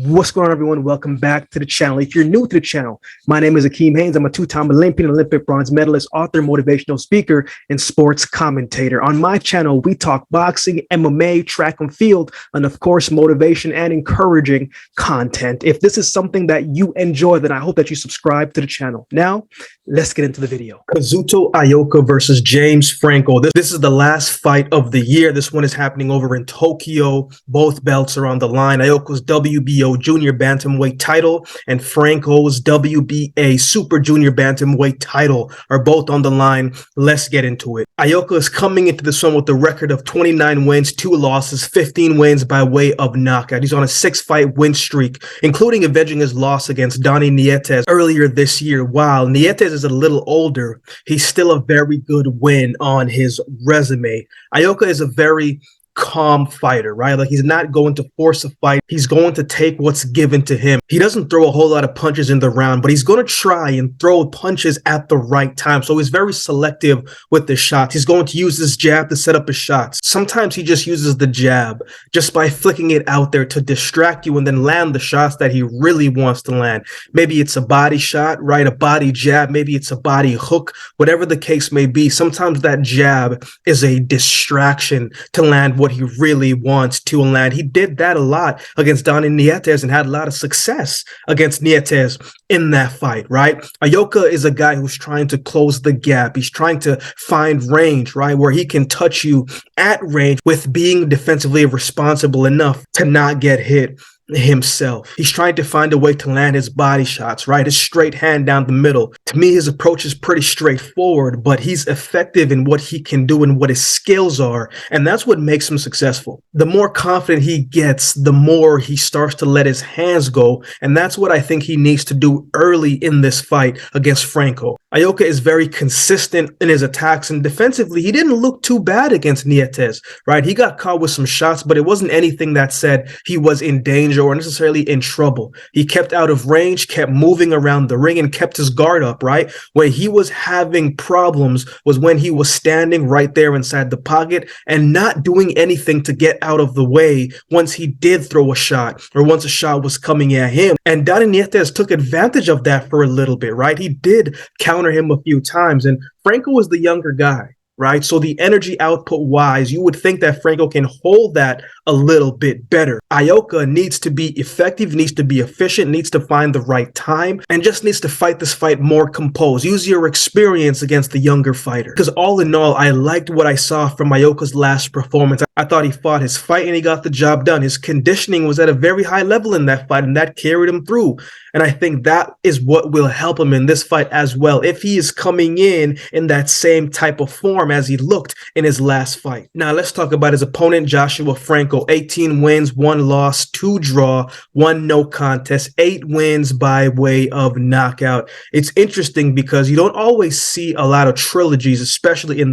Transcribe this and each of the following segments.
What's going on, everyone? Welcome back to the channel. If you're new to the channel, my name is AkeemHaynes. I'm a two-time Olympic bronze medalist, author, motivational speaker, and sports commentator. On my channel, we talk boxing, MMA, track and field, and of course, motivation and encouraging content. If this is something that you enjoy, then I hope that you subscribe to the channel. Now, let's get into the video. Kazuto Ioka versus James Franco. This is the last fight of the year. This one is happening over in Tokyo. Both belts are on the line. Ioka's WBO Junior Bantamweight title and Franco's WBA Super Junior Bantamweight title are both on the line. Let's get into it. Ioka is coming into this one with a record of 29 wins, 2 losses, 15 wins by way of knockout. He's on a 6-fight win streak, including avenging his loss against Donnie Nietes earlier this year. While Nietes is a little older, he's still a very good win on his resume. Ioka is a very calm fighter, right? Like, he's not going to force a fight. He's going to take what's given to him. He doesn't throw a whole lot of punches in the round, but he's going to try and throw punches at the right time. So he's very selective with the shots. He's going to use his jab to set up his shots. Sometimes he just uses the jab just by flicking it out there to distract you and then land the shots that he really wants to land. Maybe it's a body shot, right? A body jab. Maybe it's a body hook, whatever the case may be. Sometimes that jab is a distraction to land what he really wants to land. He did that a lot against Donnie Nietes and had a lot of success against Nietes in that fight, right? Ioka is a guy who's trying to close the gap. He's trying to find range, right, where he can touch you at range with being defensively responsible enough to not get hit himself. He's trying to find a way to land his body shots, right? His straight hand down the middle. To me, his approach is pretty straightforward, but he's effective in what he can do and what his skills are, and that's what makes him successful. The more confident he gets, the more he starts to let his hands go, and that's what I think he needs to do early in this fight against Franco. Ioka is very consistent in his attacks, and defensively, he didn't look too bad against Nietes, right? He got caught with some shots, but it wasn't anything that said he was in danger or necessarily in trouble. He kept out of range, kept moving around the ring, and kept his guard up, right? Where he was having problems was when he was standing right there inside the pocket and not doing anything to get out of the way once he did throw a shot or once a shot was coming at him. And Donnie Nietes took advantage of that for a little bit, right? He did counter him a few times, and Franco was the younger guy, right? So the energy output wise, you would think that Franco can hold that a little bit better. Ioka needs to be effective, needs to be efficient, needs to find the right time, and just needs to fight this fight more composed. Use your experience against the younger fighter. Because all in all, I liked what I saw from Ioka's last performance. I thought he fought his fight and he got the job done. His conditioning was at a very high level in that fight, and that carried him through. And I think that is what will help him in this fight as well, if he is coming in that same type of form as he looked in his last fight. Now, let's talk about his opponent, Joshua Franco. 18 wins, 1 loss, 2 draw, 1 no contest, 8 wins by way of knockout. It's interesting because you don't always see a lot of trilogies, especially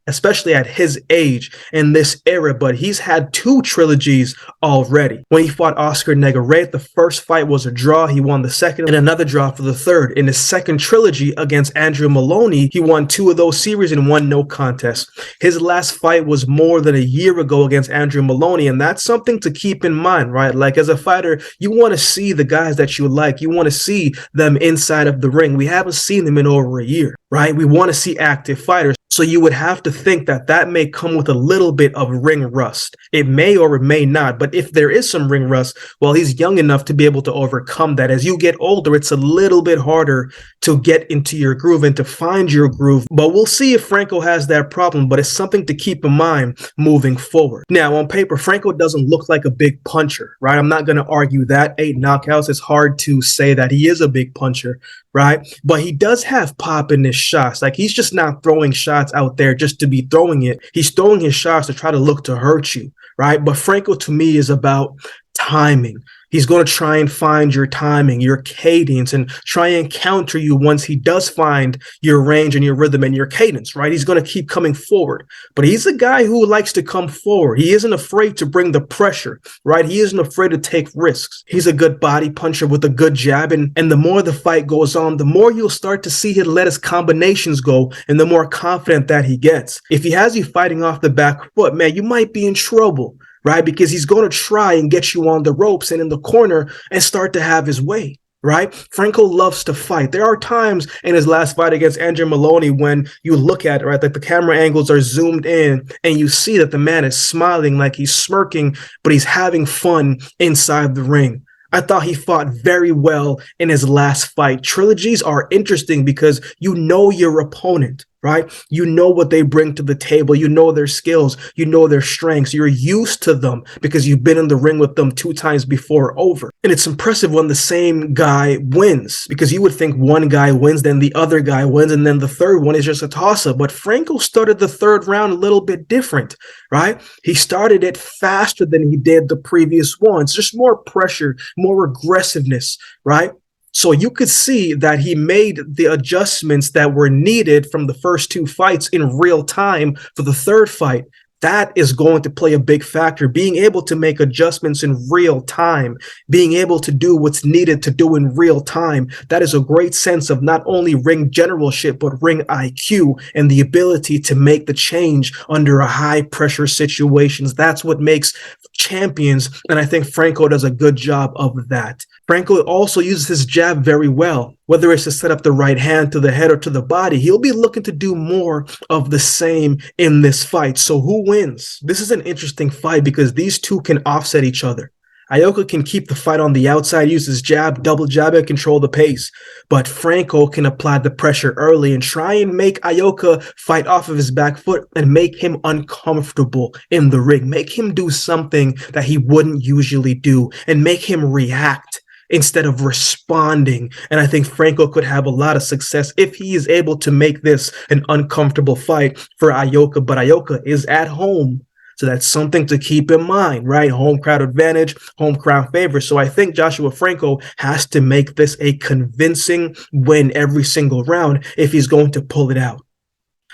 especially at his age in this era, but he's had 2 trilogies already. When he fought Oscar Negrete, the first fight was a draw. He won the second, and another draw for the third. In his second trilogy against Andrew Maloney, he won 2 of those series and 1 no contest. His last fight was more than a year ago against Andrew Maloney, and that's something to keep in mind, right? Like, as a fighter, you want to see the guys that you like. You want to see them inside of the ring. We haven't seen them in over a year, right? We want to see active fighters. So you would have to think that that may come with a little bit of ring rust. It may or it may not, but if there is some ring rust, well, he's young enough to be able to overcome that. As you get older, it's a little bit harder to get into your groove and to find your groove. But we'll see if Franco has that problem, but it's something to keep in mind moving forward. Now, on paper, Franco doesn't look like a big puncher, right? I'm not going to argue that. 8 knockouts, it's hard to say that he is a big puncher, right? But he does have pop in his shots. Like, he's just not throwing shots out there just to be throwing it. He's throwing his shots to try to look to hurt you, right? But Franco, to me, is about timing. He's going to try and find your timing, your cadence, and try and counter you once he does find your range and your rhythm and your cadence, right? He's going to keep coming forward. But he's a guy who likes to come forward. He isn't afraid to bring the pressure, right? He isn't afraid to take risks. He's a good body puncher with a good jab. And the more the fight goes on, the more you'll start to see him let his combinations go and the more confident that he gets. If he has you fighting off the back foot, man, you might be in trouble, right? Because he's going to try and get you on the ropes and in the corner and start to have his way. Right? Franco loves to fight. There are times in his last fight against Andrew Maloney when you look at it, right, like the camera angles are zoomed in and you see that the man is smiling, like he's smirking, but he's having fun inside the ring. I thought he fought very well in his last fight. Trilogies are interesting because you know your opponent, right? You know what they bring to the table. You know their skills. You know their strengths. You're used to them because you've been in the ring with them 2 times before over. And it's impressive when the same guy wins, because you would think one guy wins, then the other guy wins, and then the third one is just a toss-up. But Franco started the third round a little bit different, right? He started it faster than he did the previous ones. Just more pressure, more aggressiveness, right? So you could see that he made the adjustments that were needed from the first 2 fights in real time for the third fight. That is going to play a big factor. Being able to make adjustments in real time, being able to do what's needed to do in real time. That is a great sense of not only ring generalship, but ring IQ and the ability to make the change under a high pressure situations. That's what makes champions. And I think Franco does a good job of that. Franco also uses his jab very well, whether it's to set up the right hand to the head or to the body. He'll be looking to do more of the same in this fight. So who wins? This is an interesting fight because these two can offset each other. Ioka can keep the fight on the outside, use his jab, double jab, and control the pace. But Franco can apply the pressure early and try and make Ioka fight off of his back foot and make him uncomfortable in the ring. Make him do something that he wouldn't usually do and make him react instead of responding. And I think Franco could have a lot of success if he is able to make this an uncomfortable fight for Ioka. But Ioka is at home, so that's something to keep in mind, right? Home crowd advantage, home crowd favor. So I think Joshua Franco has to make this a convincing win every single round if he's going to pull it out.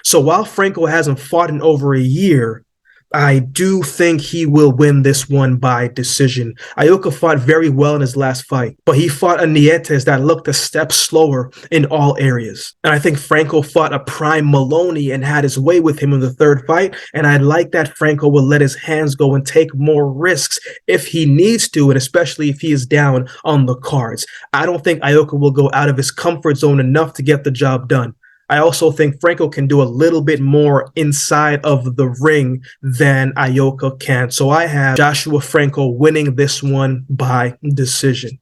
So while Franco hasn't fought in over a year, I do think he will win this one by decision. Ioka fought very well in his last fight, but he fought a Nietes that looked a step slower in all areas. And I think Franco fought a prime Maloney and had his way with him in the third fight. And I like that Franco will let his hands go and take more risks if he needs to, and especially if he is down on the cards. I don't think Ioka will go out of his comfort zone enough to get the job done. I also think Franco can do a little bit more inside of the ring than Ioka can. So I have Joshua Franco winning this one by decision.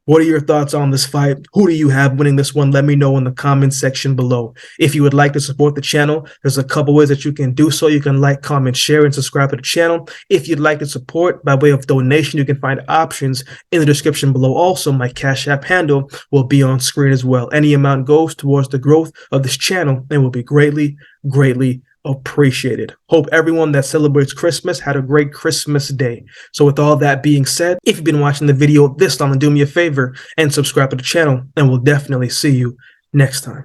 What are your thoughts on this fight? Who do you have winning this one? Let me know in the comment section below. If you would like to support the channel, there's a couple ways that you can do so. You can like, comment, share, and subscribe to the channel. If you'd like to support by way of donation, you can find options in the description below. Also, my Cash App handle will be on screen as well. Any amount goes towards the growth of this channel and will be greatly, greatly appreciated. Hope everyone that celebrates Christmas had a great Christmas day. So with all that being said, if you've been watching the video this long, do me a favor and subscribe to the channel, and we'll definitely see you next time.